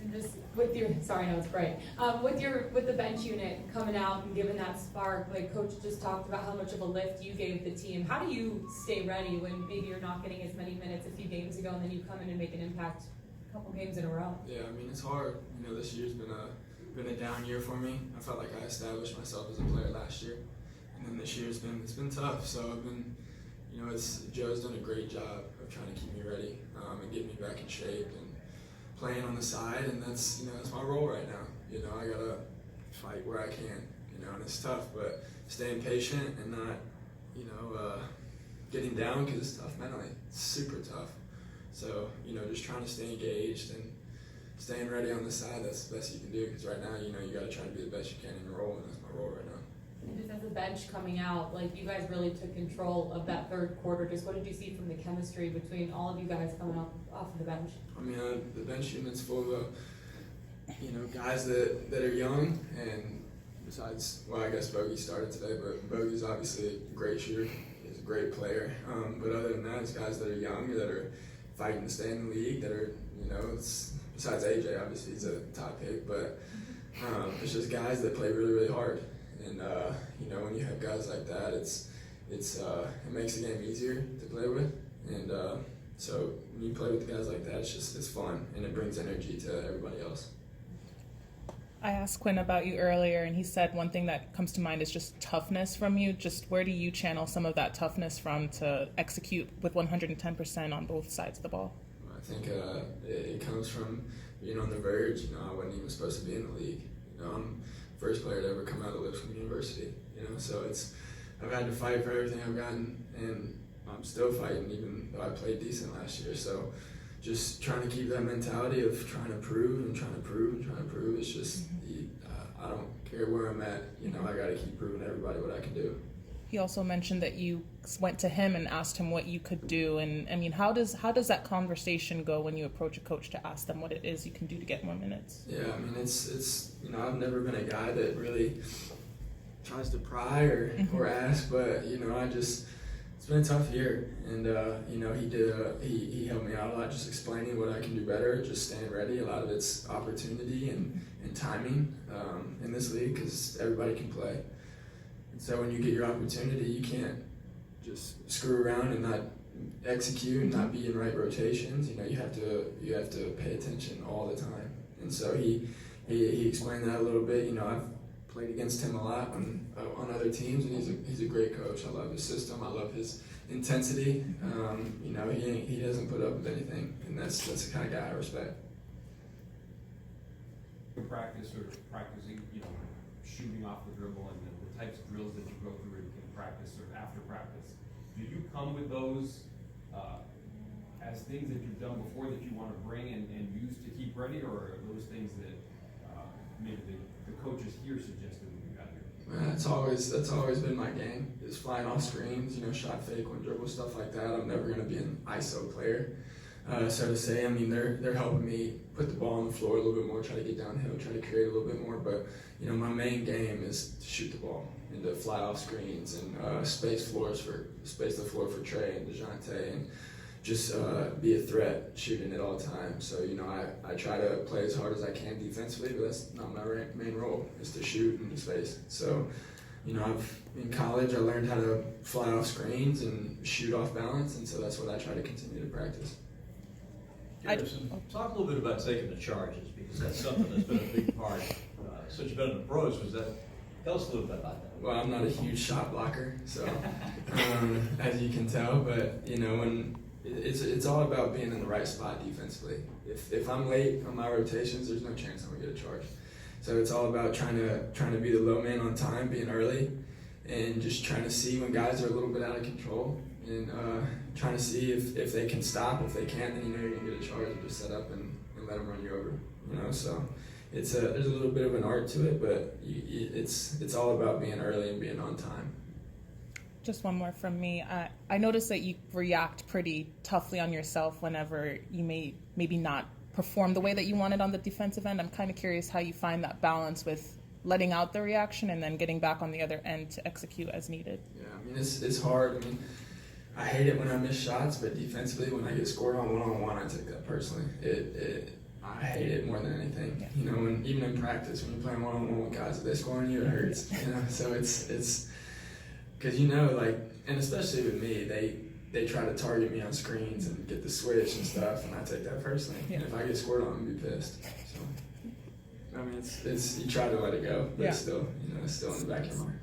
And just with your, sorry, no, it's bright. With the bench unit coming out and giving that spark, like Coach just talked about how much of a lift you gave the team. How do you stay ready when maybe you're not getting as many minutes a few games ago, and then you come in and make an impact a couple games in a row? Yeah, I mean, it's hard. You know, this year's been a down year for me. I felt like I established myself as a player last year, and then this year's been tough. So I've been, you know, Joe's done a great job of trying to keep me ready and get me back in shape and playing on the side, and that's my role right now. You know, I gotta fight where I can. You know, and it's tough, but staying patient and not, getting down because it's tough mentally. It's super tough. So you know, just trying to stay engaged and staying ready on the side. That's the best you can do, because right now, you know, you got to try to be the best you can in your role, and that's my role right now. And just as a bench coming out, like you guys really took control of that third quarter. Just what did you see from the chemistry between all of you guys coming off of the bench? I mean, the bench unit's full of, guys that are young, and besides, well, I guess Bogey started today, but Bogey's obviously a great shooter. He's a great player. But other than that, it's guys that are young, that are fighting to stay in the league, that are, besides AJ, obviously he's a top pick, but it's just guys that play really, really hard. And when you have guys like that, it makes the game easier to play with. And so when you play with guys like that, it's fun, and it brings energy to everybody else. I asked Quinn about you earlier, and he said one thing that comes to mind is just toughness from you. Just where do you channel some of that toughness from to execute with 110% on both sides of the ball? I think it comes from being on the verge. I wasn't even supposed to be in the league. I'm the first player to ever come out of Lipscomb University. So I've had to fight for everything I've gotten, and I'm still fighting, even though I played decent last year. So just trying to keep that mentality of trying to prove and trying to prove and trying to prove. It's just I don't care where I'm at. I got to keep proving to everybody what I can do. He also mentioned that you went to him and asked him what you could do, and I mean, how does that conversation go when you approach a coach to ask them what it is you can do to get more minutes? Yeah, I mean, it's I've never been a guy that really tries to pry or ask, but it's been a tough year, and he helped me out a lot, just explaining what I can do better, just staying ready. A lot of it's opportunity and timing in this league, because everybody can play. And so when you get your opportunity, you can't just screw around and not execute and not be in right rotations. You have to pay attention all the time. And so he explained that a little bit. I've played against him a lot on other teams, and he's a great coach. I love his system. I love his intensity. He doesn't put up with anything, and that's the kind of guy I respect. Practice or practicing, shooting off the dribble, and the types of drills that you go through in practice or after practice. Do you come with those as things that you've done before that you want to bring and use to keep ready, or are those things that maybe the coaches here suggested when you got here? That's always been my game, is flying off screens, shot fake, one dribble, stuff like that. I'm never going to be an ISO player. So to say, I mean, they're helping me put the ball on the floor a little bit more, try to get downhill, try to create a little bit more. But my main game is to shoot the ball and to fly off screens and space the floor for Trey and DeJounte, and just be a threat, shooting it all the time. So I try to play as hard as I can defensively, but that's not my main role, is to shoot in the space. So in college I learned how to fly off screens and shoot off balance, and so that's what I try to continue to practice. Garrison, talk a little bit about taking the charges, because that's something that's been a big part since you've been in the pros. Tell us a little bit about that. Well, I'm not a huge shot blocker, so as you can tell, but when it's all about being in the right spot defensively. If I'm late on my rotations, there's no chance I'm gonna get a charge. So it's all about trying to be the low man on time, being early, and just trying to see when guys are a little bit out of control, and trying to see if they can stop. If they can't, then you're gonna get a charge, and just set up and let them run you over. So there's a little bit of an art to it, but it's all about being early and being on time. Just one more from me. I noticed that you react pretty toughly on yourself whenever you maybe not perform the way that you wanted on the defensive end. I'm kind of curious how you find that balance with letting out the reaction and then getting back on the other end to execute as needed. Yeah, I mean, it's hard. I mean, I hate it when I miss shots, but defensively, when I get scored on one-on-one, I take that personally. I hate it more than anything. Yeah. You know, when even in practice, when you're playing one-on-one with guys, if they score on you, it hurts. You know, so it's because you know, like, and especially with me, they try to target me on screens and get the switch and stuff, and I take that personally. Yeah. And if I get scored on, I'm gonna be pissed. So I mean, it's you try to let it go, but Yeah. it's still, you know, it's still in the back of your mind.